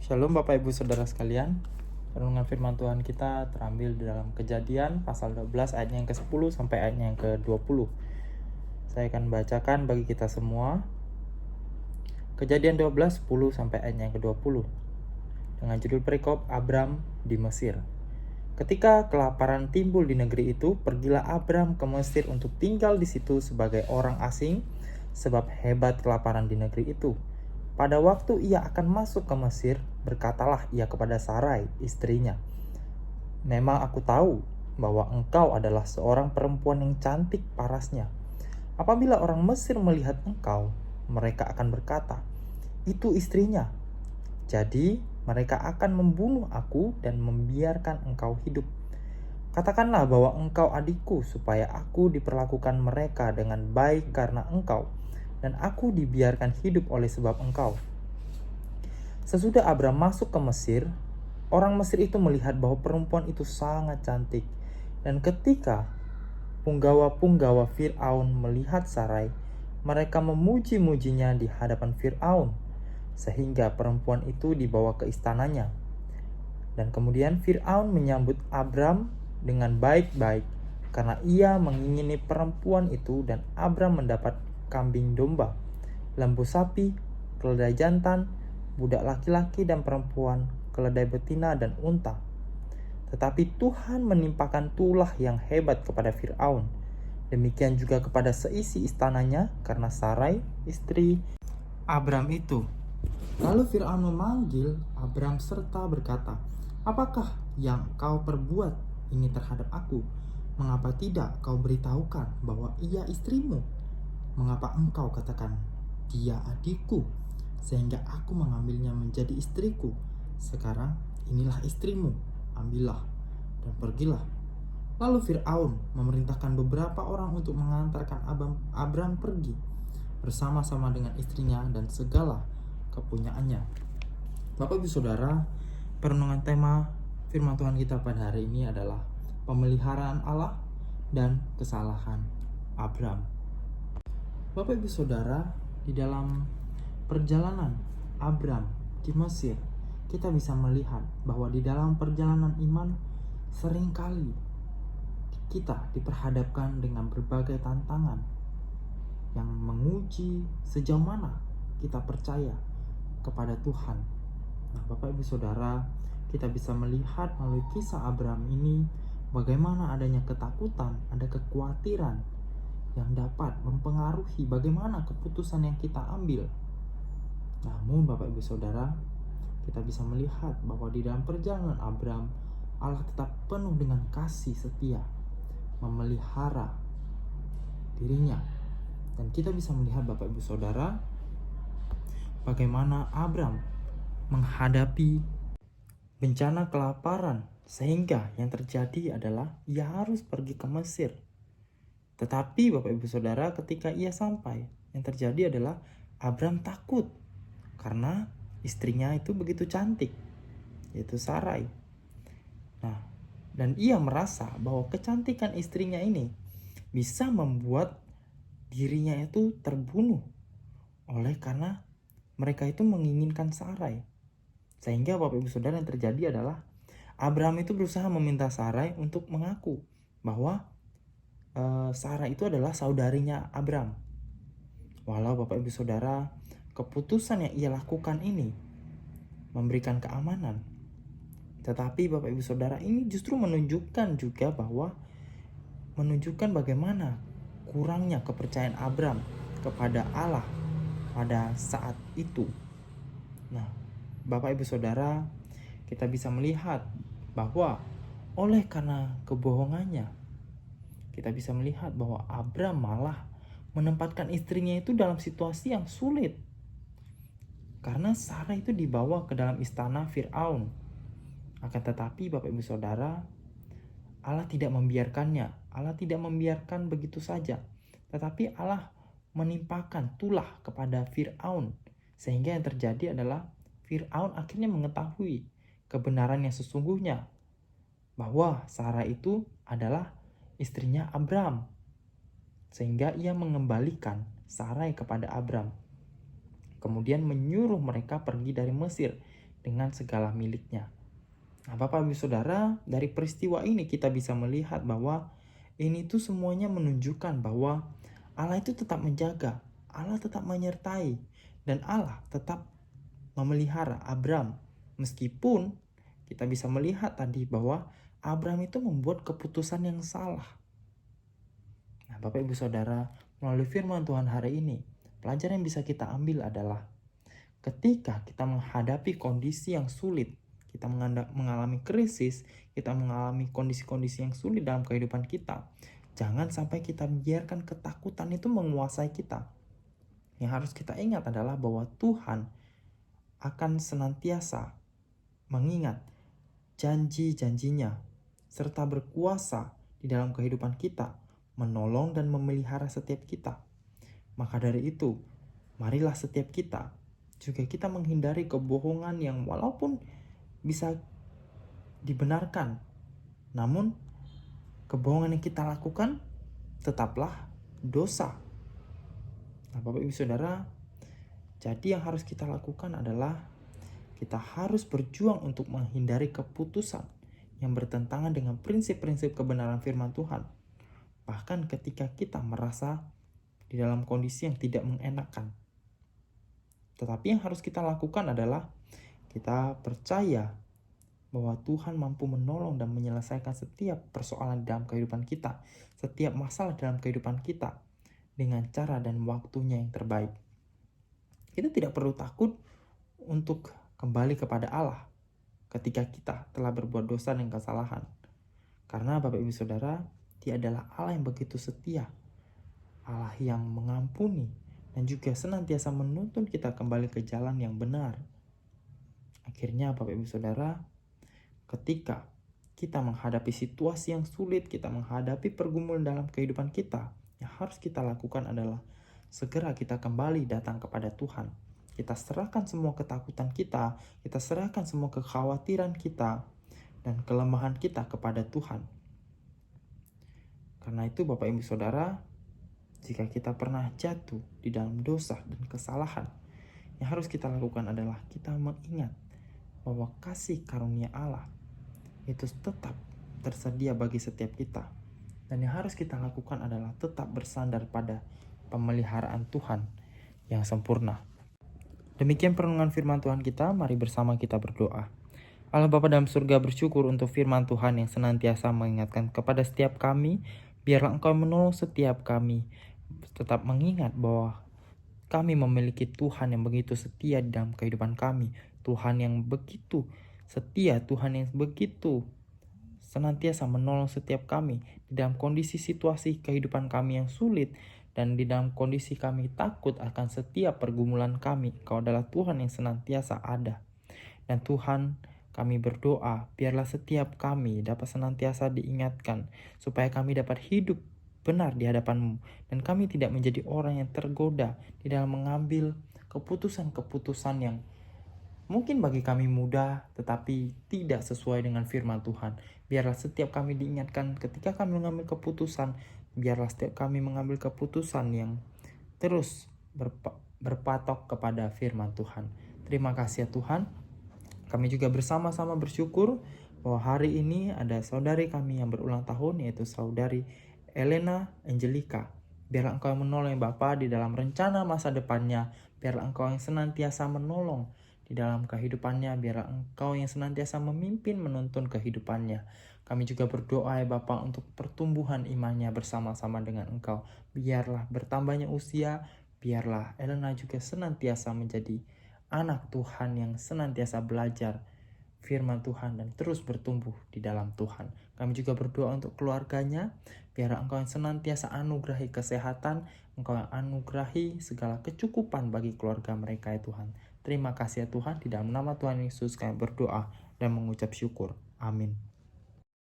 Shalom Bapak Ibu Saudara sekalian. Renungan firman Tuhan kita terambil di dalam Kejadian pasal 12 ayatnya yang ke-10 sampai ayatnya yang ke-20. Saya akan bacakan bagi kita semua. Kejadian 12 10 sampai ayatnya yang ke-20. Dengan judul perikop Abram di Mesir. Ketika kelaparan timbul di negeri itu, pergilah Abram ke Mesir untuk tinggal di situ sebagai orang asing, sebab hebat kelaparan di negeri itu. Pada waktu ia akan masuk ke Mesir, berkatalah ia kepada Sarai, istrinya, "Memang aku tahu bahwa engkau adalah seorang perempuan yang cantik parasnya. Apabila orang Mesir melihat engkau, mereka akan berkata, 'Itu istrinya.' Jadi mereka akan membunuh aku dan membiarkan engkau hidup. Katakanlah bahwa engkau adikku, supaya aku diperlakukan mereka dengan baik karena engkau, dan aku dibiarkan hidup oleh sebab engkau." Sesudah Abram masuk ke Mesir, orang Mesir itu melihat bahwa perempuan itu sangat cantik. Dan ketika punggawa-punggawa Fir'aun melihat Sarai, mereka memuji-mujinya di hadapan Fir'aun, sehingga perempuan itu dibawa ke istananya. Dan kemudian Fir'aun menyambut Abram dengan baik-baik, karena ia mengingini perempuan itu, dan Abram mendapat kambing domba, lembu sapi, keledai jantan, budak laki-laki dan perempuan, keledai betina dan unta. Tetapi Tuhan menimpakan tulah yang hebat kepada Fir'aun, demikian juga kepada seisi istananya, karena Sarai, istri Abram itu. Lalu Fir'aun memanggil Abram serta berkata, "Apakah yang kau perbuat ini terhadap aku? Mengapa tidak kau beritahukan bahwa ia istrimu? Mengapa engkau katakan, 'Dia adikku,' sehingga aku mengambilnya menjadi istriku? Sekarang inilah istrimu, ambillah dan pergilah." Lalu Fir'aun memerintahkan beberapa orang untuk mengantarkan Abram pergi bersama-sama dengan istrinya dan segala kepunyaannya. Bapak Ibu Saudara, perenungan tema firman Tuhan kita pada hari ini adalah pemeliharaan Allah dan kesalahan Abram. Bapak Ibu Saudara, di dalam perjalanan Abram di Mesir, kita bisa melihat bahwa di dalam perjalanan iman seringkali kita diperhadapkan dengan berbagai tantangan yang menguji sejauh mana kita percaya kepada Tuhan. Nah, Bapak Ibu Saudara, kita bisa melihat melalui kisah Abram ini bagaimana adanya ketakutan, ada kekhawatiran yang dapat mempengaruhi bagaimana keputusan yang kita ambil. Namun Bapak Ibu Saudara, kita bisa melihat bahwa di dalam perjalanan Abram, Allah tetap penuh dengan kasih setia, memelihara dirinya. Dan kita bisa melihat Bapak Ibu Saudara, bagaimana Abram menghadapi bencana kelaparan, sehingga yang terjadi adalah ia harus pergi ke Mesir. Tetapi Bapak Ibu Saudara, ketika ia sampai, yang terjadi adalah Abram takut karena istrinya itu begitu cantik, yaitu Sarai. Nah, dan ia merasa bahwa kecantikan istrinya ini bisa membuat dirinya itu terbunuh oleh karena mereka itu menginginkan Sarai. Sehingga Bapak Ibu Saudara, yang terjadi adalah Abram itu berusaha meminta Sarai untuk mengaku bahwa Sarai itu adalah saudarinya Abram. Walau Bapak Ibu Saudara, keputusan yang ia lakukan ini memberikan keamanan, tetapi Bapak Ibu Saudara, ini justru menunjukkan juga bahwa menunjukkan bagaimana kurangnya kepercayaan Abram kepada Allah pada saat itu. Nah, Bapak Ibu Saudara, kita bisa melihat bahwa oleh karena kebohongannya, kita bisa melihat bahwa Abram malah menempatkan istrinya itu dalam situasi yang sulit. Karena Sarah itu dibawa ke dalam istana Fir'aun. Akan tetapi Bapak Ibu Saudara, Allah tidak membiarkannya. Allah tidak membiarkan begitu saja. Tetapi Allah menimpakan tulah kepada Fir'aun. Sehingga yang terjadi adalah Fir'aun akhirnya mengetahui kebenaran yang sesungguhnya, bahwa Sarah itu adalah istrinya Abram. Sehingga ia mengembalikan Sarai kepada Abram. Kemudian menyuruh mereka pergi dari Mesir dengan segala miliknya. Nah, Bapak Ibu Saudara, dari peristiwa ini kita bisa melihat bahwa ini tuh semuanya menunjukkan bahwa Allah itu tetap menjaga, Allah tetap menyertai, dan Allah tetap memelihara Abram. Meskipun kita bisa melihat tadi bahwa Abram itu membuat keputusan yang salah. Nah, Bapak Ibu Saudara, melalui firman Tuhan hari ini, pelajaran yang bisa kita ambil adalah ketika kita menghadapi kondisi yang sulit, kita mengalami krisis, kita mengalami kondisi-kondisi yang sulit dalam kehidupan kita, jangan sampai kita biarkan ketakutan itu menguasai kita. Yang harus kita ingat adalah bahwa Tuhan akan senantiasa mengingat janji-janjinya serta berkuasa di dalam kehidupan kita, menolong dan memelihara setiap kita. Maka dari itu, marilah setiap kita juga kita menghindari kebohongan yang walaupun bisa dibenarkan, namun kebohongan yang kita lakukan tetaplah dosa. Nah, Bapak Ibu Saudara, jadi yang harus kita lakukan adalah kita harus berjuang untuk menghindari keputusan yang bertentangan dengan prinsip-prinsip kebenaran firman Tuhan. Bahkan ketika kita merasa di dalam kondisi yang tidak mengenakan. Tetapi yang harus kita lakukan adalah kita percaya bahwa Tuhan mampu menolong dan menyelesaikan setiap persoalan dalam kehidupan kita, setiap masalah dalam kehidupan kita dengan cara dan waktunya yang terbaik. Kita tidak perlu takut untuk kembali kepada Allah ketika kita telah berbuat dosa dan kesalahan. Karena Bapak Ibu Saudara, Dia adalah Allah yang begitu setia, Allah yang mengampuni dan juga senantiasa menuntun kita kembali ke jalan yang benar. Akhirnya Bapak Ibu Saudara, ketika kita menghadapi situasi yang sulit, kita menghadapi pergumulan dalam kehidupan kita, yang harus kita lakukan adalah segera kita kembali datang kepada Tuhan. Kita serahkan semua ketakutan kita serahkan semua kekhawatiran kita dan kelemahan kita kepada Tuhan. Karena itu Bapak Ibu Saudara, jika kita pernah jatuh di dalam dosa dan kesalahan, yang harus kita lakukan adalah kita mengingat bahwa kasih karunia Allah itu tetap tersedia bagi setiap kita. Dan yang harus kita lakukan adalah tetap bersandar pada pemeliharaan Tuhan yang sempurna. Demikian perenungan firman Tuhan kita, mari bersama kita berdoa. Allah Bapa dalam surga, bersyukur untuk firman Tuhan yang senantiasa mengingatkan kepada setiap kami, biarlah Engkau menolong setiap kami, tetap mengingat bahwa kami memiliki Tuhan yang begitu setia di dalam kehidupan kami, Tuhan yang begitu setia, Tuhan yang begitu senantiasa menolong setiap kami di dalam kondisi situasi kehidupan kami yang sulit, dan di dalam kondisi kami takut akan setiap pergumulan kami. Engkau adalah Tuhan yang senantiasa ada. Dan Tuhan, kami berdoa biarlah setiap kami dapat senantiasa diingatkan supaya kami dapat hidup benar di hadapan-Mu, dan kami tidak menjadi orang yang tergoda di dalam mengambil keputusan-keputusan yang mungkin bagi kami mudah tetapi tidak sesuai dengan firman Tuhan. Biarlah setiap kami diingatkan ketika kami mengambil keputusan, biarlah setiap kami mengambil keputusan yang terus berpatok kepada firman Tuhan. Terima kasih ya Tuhan. Kami juga bersama-sama bersyukur bahwa hari ini ada saudari kami yang berulang tahun, yaitu saudari Elena Angelica. Biarlah Engkau yang menolong Bapa di dalam rencana masa depannya. Biarlah Engkau yang senantiasa menolong di dalam kehidupannya. Biarlah Engkau yang senantiasa memimpin, menuntun kehidupannya. Kami juga berdoa ya Bapa untuk pertumbuhan imannya bersama-sama dengan Engkau. Biarlah bertambahnya usia, biarlah Elena juga senantiasa menjadi anak Tuhan yang senantiasa belajar firman Tuhan dan terus bertumbuh di dalam Tuhan. Kami juga berdoa untuk keluarganya, biarlah Engkau yang senantiasa anugerahi kesehatan, Engkau yang anugerahi segala kecukupan bagi keluarga mereka ya Tuhan. Terima kasih ya Tuhan, di dalam nama Tuhan Yesus kami berdoa dan mengucap syukur. Amin.